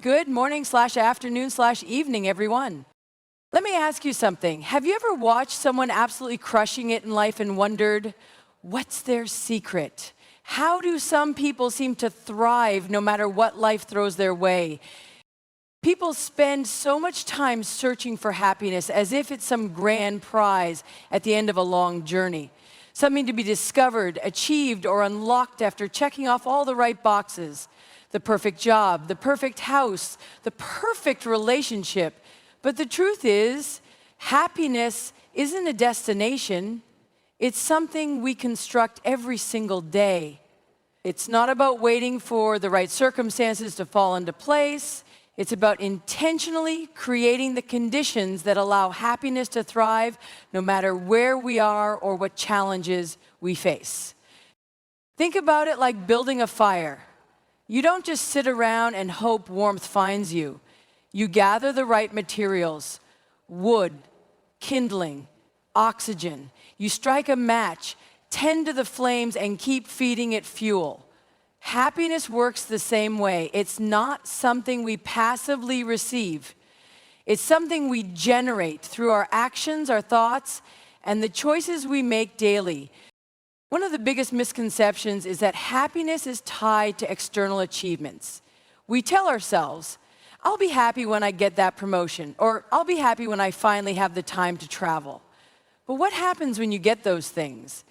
Good morning/afternoon/evening, everyone. Let me ask you something. Have you ever watched someone absolutely crushing it in life and wondered, what's their secret? How do some people seem to thrive no matter what life throws their way? People spend so much time searching for happiness as if it's some grand prize at the end of a long journey. Something to be discovered, achieved, or unlocked after checking off all the right boxes. The perfect job, the perfect house, the perfect relationship. But the truth is, happiness isn't a destination. It's something we construct every single day. It's not about waiting for the right circumstances to fall into place. It's about intentionally creating the conditions that allow happiness to thrive no matter where we are or what challenges we face. Think about it like building a fire. You don't just sit around and hope warmth finds you. You gather the right materials: wood, kindling, oxygen. You strike a match, tend to the flames, and keep feeding it fuel. Happiness works the same way. It's not something we passively receive. It's something we generate through our actions, our thoughts, and the choices we make daily. One of the biggest misconceptions is that happiness is tied to external achievements. We tell ourselves, I'll be happy when I get that promotion, or I'll be happy when I finally have the time to travel. But what happens when you get those things?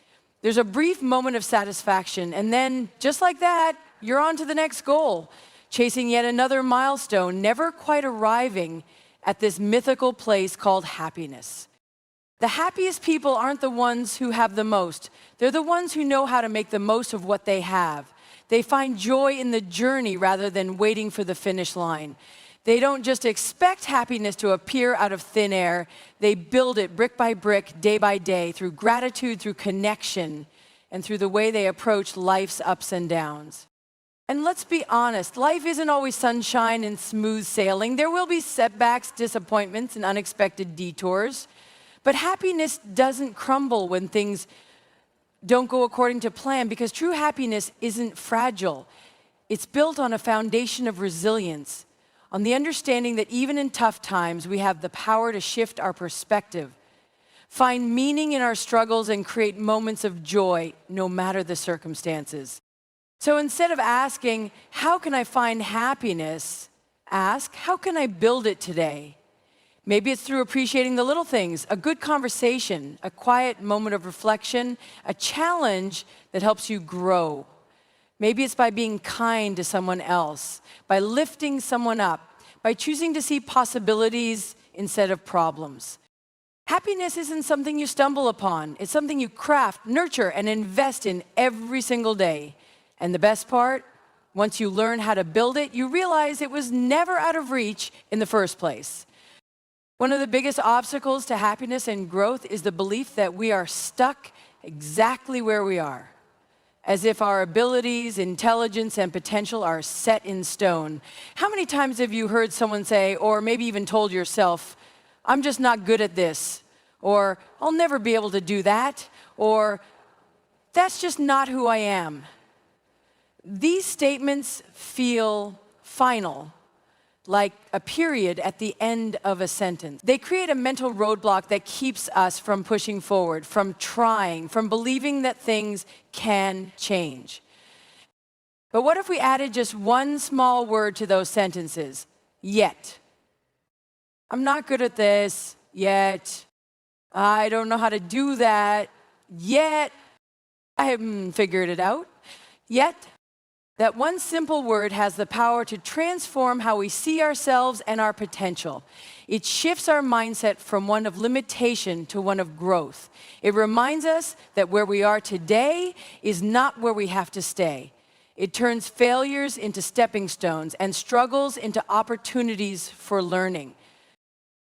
There's a brief moment of satisfaction, and then, just like that, you're on to the next goal, chasing yet another milestone, never quite arriving at this mythical place called happiness. The happiest people aren't the ones who have the most. They're the ones who know how to make the most of what they have. They find joy in the journey rather than waiting for the finish line. They don't just expect happiness to appear out of thin air. They build it brick by brick, day by day, through gratitude, through connection, and through the way they approach life's ups and downs. And let's be honest, life isn't always sunshine and smooth sailing. There will be setbacks, disappointments, and unexpected detours. But happiness doesn't crumble when things don't go according to plan, because true happiness isn't fragile. It's built on a foundation of resilience, on the understanding that even in tough times, we have the power to shift our perspective, find meaning in our struggles, and create moments of joy no matter the circumstances. So instead of asking, how can I find happiness? Ask, how can I build it today? Maybe it's through appreciating the little things, a good conversation, a quiet moment of reflection, a challenge that helps you grow. Maybe it's by being kind to someone else, by lifting someone up, by choosing to see possibilities instead of problems. Happiness isn't something you stumble upon. It's something you craft, nurture, and invest in every single day. And the best part, once you learn how to build it, you realize it was never out of reach in the first place. One of the biggest obstacles to happiness and growth is the belief that we are stuck exactly where we are, as if our abilities, intelligence, and potential are set in stone. How many times have you heard someone say, or maybe even told yourself, I'm just not good at this, or I'll never be able to do that, or that's just not who I am? These statements feel final, like a period at the end of a sentence. They create a mental roadblock that keeps us from pushing forward, from trying, from believing that things can change. But what if we added just one small word to those sentences? Yet. I'm not good at this, yet. I don't know how to do that, yet. I haven't figured it out, yet. That one simple word has the power to transform how we see ourselves and our potential. It shifts our mindset from one of limitation to one of growth. It reminds us that where we are today is not where we have to stay. It turns failures into stepping stones and struggles into opportunities for learning.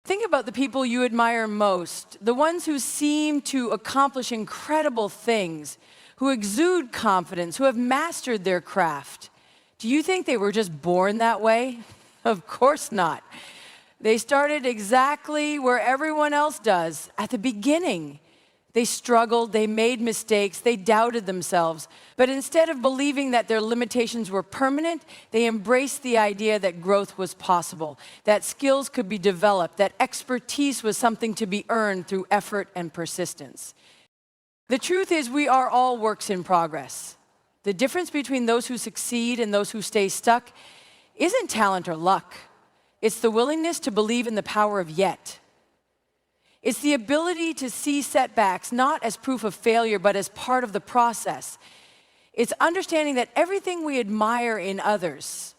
Think about the people you admire most, the ones who seem to accomplish incredible things, who exude confidence, who have mastered their craft. Do you think they were just born that way? Of course not. They started exactly where everyone else does, at the beginning. They struggled, they made mistakes, they doubted themselves. But instead of believing that their limitations were permanent, they embraced the idea that growth was possible, that skills could be developed, that expertise was something to be earned through effort and persistence. The truth is, we are all works in progress. The difference between those who succeed and those who stay stuck isn't talent or luck. It's the willingness to believe in the power of yet. It's the ability to see setbacks not as proof of failure, but as part of the process. It's understanding that everything we admire in others,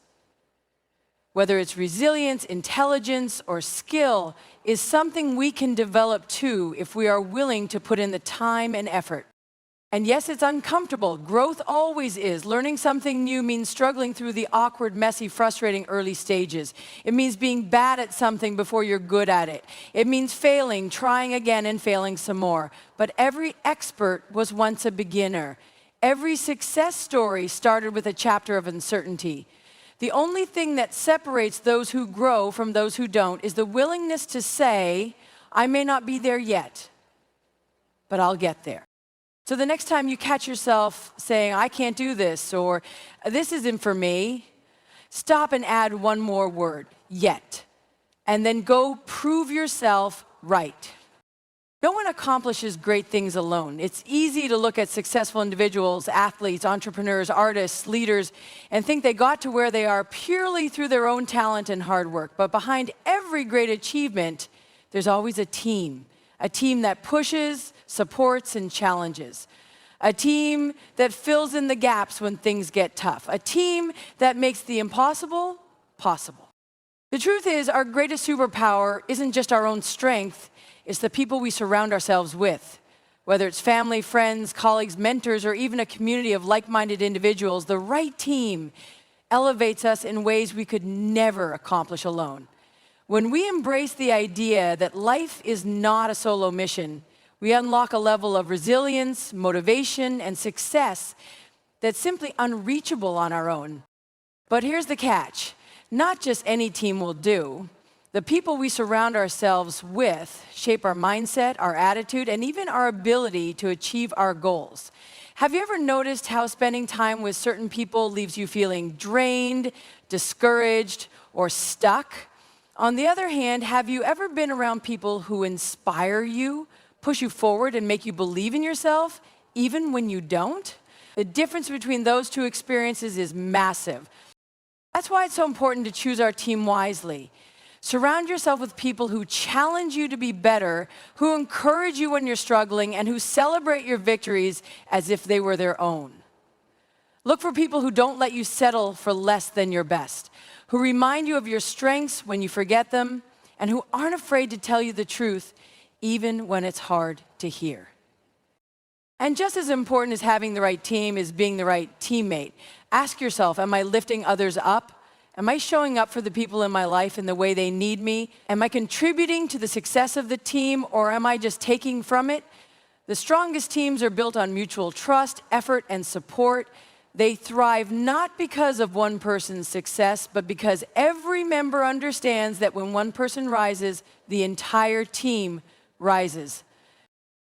whether it's resilience, intelligence, or skill, is something we can develop too if we are willing to put in the time and effort. And yes, it's uncomfortable. Growth always is. Learning something new means struggling through the awkward, messy, frustrating early stages. It means being bad at something before you're good at it. It means failing, trying again, and failing some more. But every expert was once a beginner. Every success story started with a chapter of uncertainty. The only thing that separates those who grow from those who don't is the willingness to say, I may not be there yet, but I'll get there. So the next time you catch yourself saying, I can't do this, or this isn't for me, stop and add one more word, yet, and then go prove yourself right. No one accomplishes great things alone. It's easy to look at successful individuals, athletes, entrepreneurs, artists, leaders, and think they got to where they are purely through their own talent and hard work. But behind every great achievement, there's always a team that pushes, supports, and challenges. A team that fills in the gaps when things get tough. A team that makes the impossible possible. The truth is, our greatest superpower isn't just our own strength, it's the people we surround ourselves with. Whether it's family, friends, colleagues, mentors, or even a community of like-minded individuals, the right team elevates us in ways we could never accomplish alone. When we embrace the idea that life is not a solo mission, we unlock a level of resilience, motivation, and success that's simply unreachable on our own. But here's the catch. Not just any team will do. The people we surround ourselves with shape our mindset, our attitude, and even our ability to achieve our goals. Have you ever noticed how spending time with certain people leaves you feeling drained, discouraged, or stuck? On the other hand, have you ever been around people who inspire you, push you forward, and make you believe in yourself, even when you don't? The difference between those two experiences is massive. That's why it's so important to choose our team wisely. Surround yourself with people who challenge you to be better, who encourage you when you're struggling, and who celebrate your victories as if they were their own. Look for people who don't let you settle for less than your best, who remind you of your strengths when you forget them, and who aren't afraid to tell you the truth, even when it's hard to hear. And just as important as having the right team is being the right teammate. Ask yourself, am I lifting others up? Am I showing up for the people in my life in the way they need me? Am I contributing to the success of the team, or am I just taking from it? The strongest teams are built on mutual trust, effort, and support. They thrive not because of one person's success, but because every member understands that when one person rises, the entire team rises.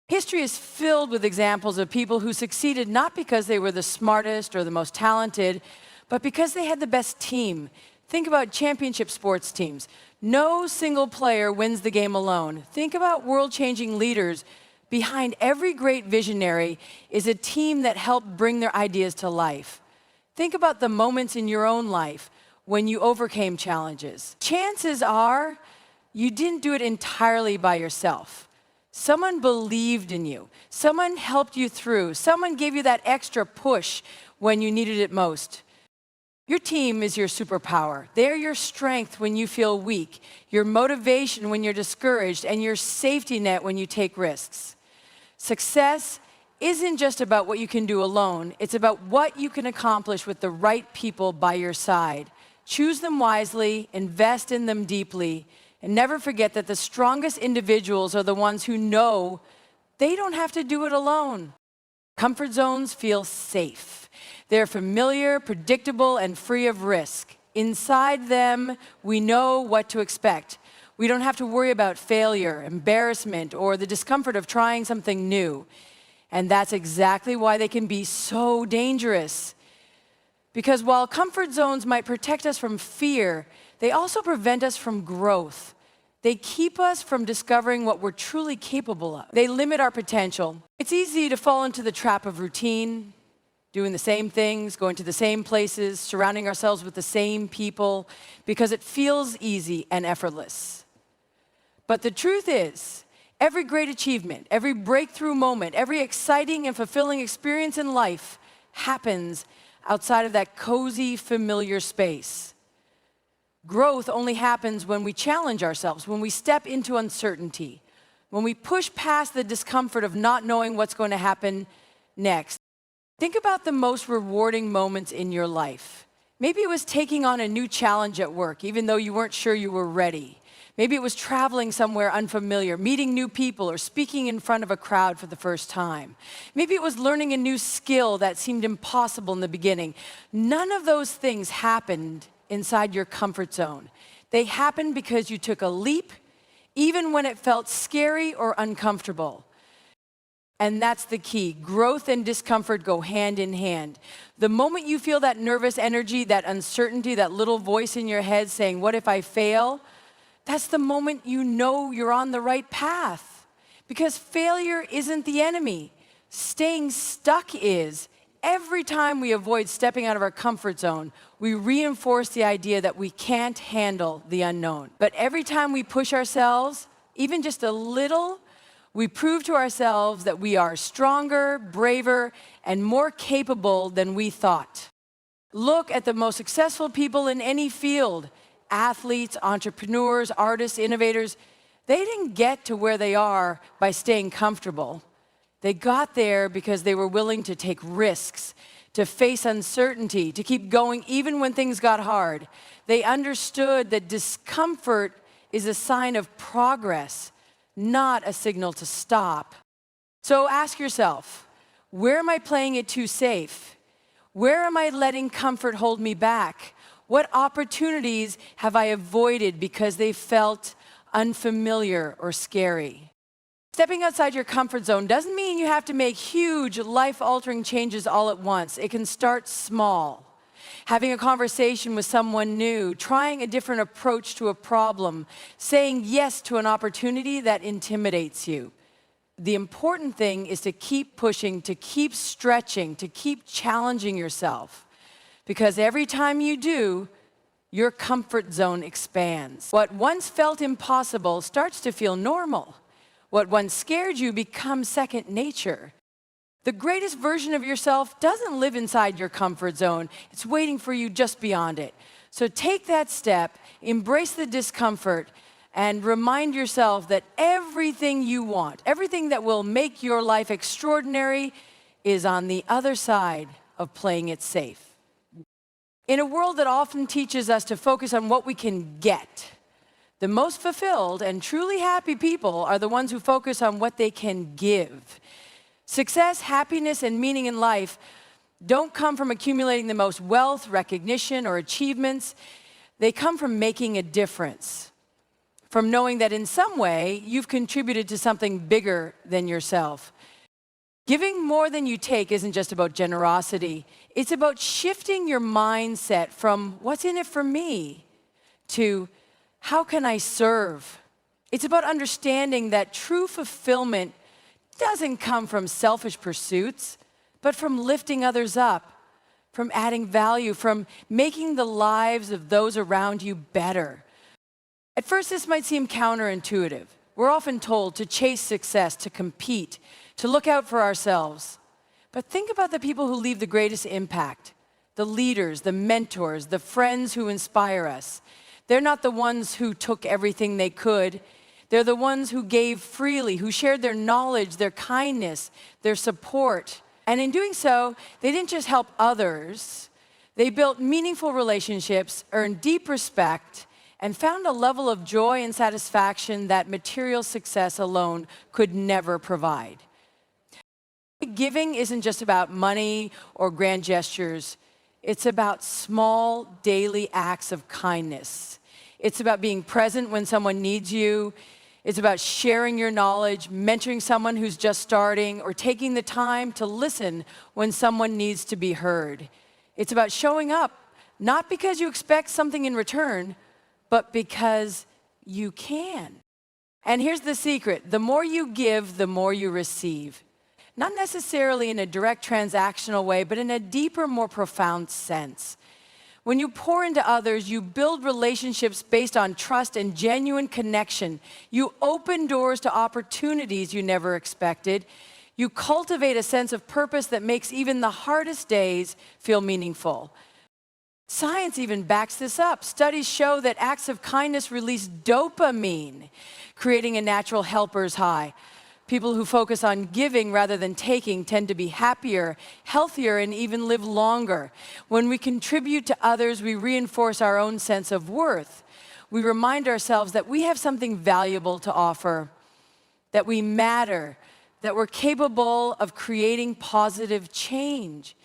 History is filled with examples of people who succeeded not because they were the smartest or the most talented, but because they had the best team. Think about championship sports teams. No single player wins the game alone. Think about world-changing leaders. Behind every great visionary is a team that helped bring their ideas to life. Think about the moments in your own life when you overcame challenges. Chances are you didn't do it entirely by yourself. Someone believed in you. Someone helped you through. Someone gave you that extra push when you needed it most. Your team is your superpower. They're your strength when you feel weak, your motivation when you're discouraged, and your safety net when you take risks. Success isn't just about what you can do alone. It's about what you can accomplish with the right people by your side. Choose them wisely, invest in them deeply, and never forget that the strongest individuals are the ones who know they don't have to do it alone. Comfort zones feel safe. They're familiar, predictable, and free of risk. Inside them, we know what to expect. We don't have to worry about failure, embarrassment, or the discomfort of trying something new. And that's exactly why they can be so dangerous. Because while comfort zones might protect us from fear, they also prevent us from growth. They keep us from discovering what we're truly capable of. They limit our potential. It's easy to fall into the trap of routine, doing the same things, going to the same places, surrounding ourselves with the same people, because it feels easy and effortless. But the truth is, every great achievement, every breakthrough moment, every exciting and fulfilling experience in life happens outside of that cozy, familiar space. Growth only happens when we challenge ourselves, when we step into uncertainty, when we push past the discomfort of not knowing what's going to happen next. Think about the most rewarding moments in your life. Maybe it was taking on a new challenge at work, even though you weren't sure you were ready. Maybe it was traveling somewhere unfamiliar, meeting new people, or speaking in front of a crowd for the first time. Maybe it was learning a new skill that seemed impossible in the beginning. None of those things happened inside your comfort zone. They happened because you took a leap, even when it felt scary or uncomfortable. And that's the key. Growth and discomfort go hand in hand. The moment you feel that nervous energy, that uncertainty, that little voice in your head saying, "What if I fail?" that's the moment you know you're on the right path. Because failure isn't the enemy. Staying stuck is. Every time we avoid stepping out of our comfort zone, we reinforce the idea that we can't handle the unknown. But every time we push ourselves, even just a little, we prove to ourselves that we are stronger, braver, and more capable than we thought. Look at the most successful people in any field. Athletes, entrepreneurs, artists, innovators. They didn't get to where they are by staying comfortable. They got there because they were willing to take risks, to face uncertainty, to keep going even when things got hard. They understood that discomfort is a sign of progress, not a signal to stop. So ask yourself, where am I playing it too safe? Where am I letting comfort hold me back? What opportunities have I avoided because they felt unfamiliar or scary? Stepping outside your comfort zone doesn't mean you have to make huge, life-altering changes all at once. It can start small. Having a conversation with someone new, trying a different approach to a problem, saying yes to an opportunity that intimidates you. The important thing is to keep pushing, to keep stretching, to keep challenging yourself. Because every time you do, your comfort zone expands. What once felt impossible starts to feel normal. What once scared you becomes second nature. The greatest version of yourself doesn't live inside your comfort zone. It's waiting for you just beyond it. So take that step, embrace the discomfort, and remind yourself that everything you want, everything that will make your life extraordinary, is on the other side of playing it safe. In a world that often teaches us to focus on what we can get, the most fulfilled and truly happy people are the ones who focus on what they can give. Success, happiness, and meaning in life don't come from accumulating the most wealth, recognition, or achievements. They come from making a difference, from knowing that in some way you've contributed to something bigger than yourself. Giving more than you take isn't just about generosity. It's about shifting your mindset from "what's in it for me" to "how can I serve?" It's about understanding that true fulfillment doesn't come from selfish pursuits, but from lifting others up, from adding value, from making the lives of those around you better. At first, this might seem counterintuitive. We're often told to chase success, to compete, to look out for ourselves. But think about the people who leave the greatest impact, the leaders, the mentors, the friends who inspire us. They're not the ones who took everything they could. They're the ones who gave freely, who shared their knowledge, their kindness, their support. And in doing so, they didn't just help others. They built meaningful relationships, earned deep respect, and found a level of joy and satisfaction that material success alone could never provide. Giving isn't just about money or grand gestures. It's about small, daily acts of kindness. It's about being present when someone needs you. It's about sharing your knowledge, mentoring someone who's just starting, or taking the time to listen when someone needs to be heard. It's about showing up, not because you expect something in return, but because you can. And here's the secret. The more you give, the more you receive. Not necessarily in a direct transactional way, but in a deeper, more profound sense. When you pour into others, you build relationships based on trust and genuine connection. You open doors to opportunities you never expected. You cultivate a sense of purpose that makes even the hardest days feel meaningful. Science even backs this up. Studies show that acts of kindness release dopamine, creating a natural helper's high. People who focus on giving rather than taking tend to be happier, healthier, and even live longer. When we contribute to others, we reinforce our own sense of worth. We remind ourselves that we have something valuable to offer, that we matter, that we're capable of creating positive change.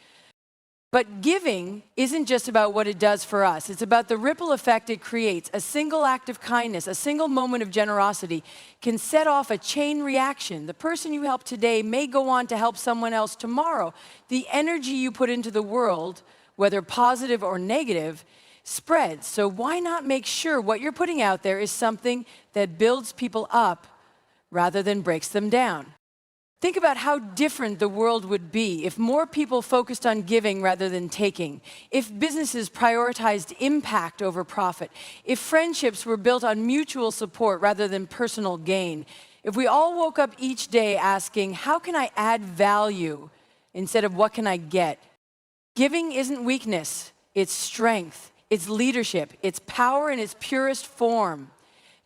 But giving isn't just about what it does for us. It's about the ripple effect it creates. A single act of kindness, a single moment of generosity can set off a chain reaction. The person you help today may go on to help someone else tomorrow. The energy you put into the world, whether positive or negative, spreads. So why not make sure what you're putting out there is something that builds people up rather than breaks them down? Think about how different the world would be if more people focused on giving rather than taking, if businesses prioritized impact over profit, if friendships were built on mutual support rather than personal gain, if we all woke up each day asking, how can I add value instead of what can I get? Giving isn't weakness, it's strength, it's leadership, it's power in its purest form.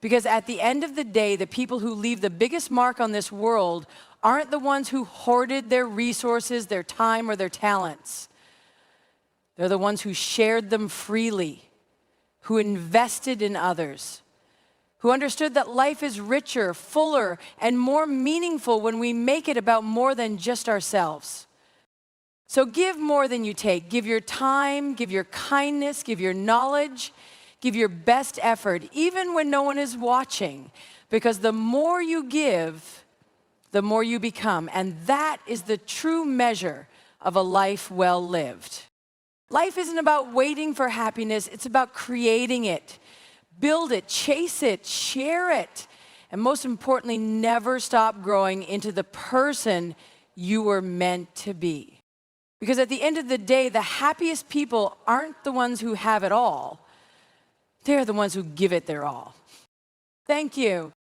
Because at the end of the day, the people who leave the biggest mark on this world aren't the ones who hoarded their resources, their time, or their talents. They're the ones who shared them freely, who invested in others, who understood that life is richer, fuller, and more meaningful when we make it about more than just ourselves. So give more than you take. Give your time, give your kindness, give your knowledge, give your best effort, even when no one is watching. Because the more you give, the more you become. And that is the true measure of a life well lived. Life isn't about waiting for happiness, it's about creating it. Build it, chase it, share it. And most importantly, never stop growing into the person you were meant to be. Because at the end of the day, the happiest people aren't the ones who have it all. They're the ones who give it their all. Thank you.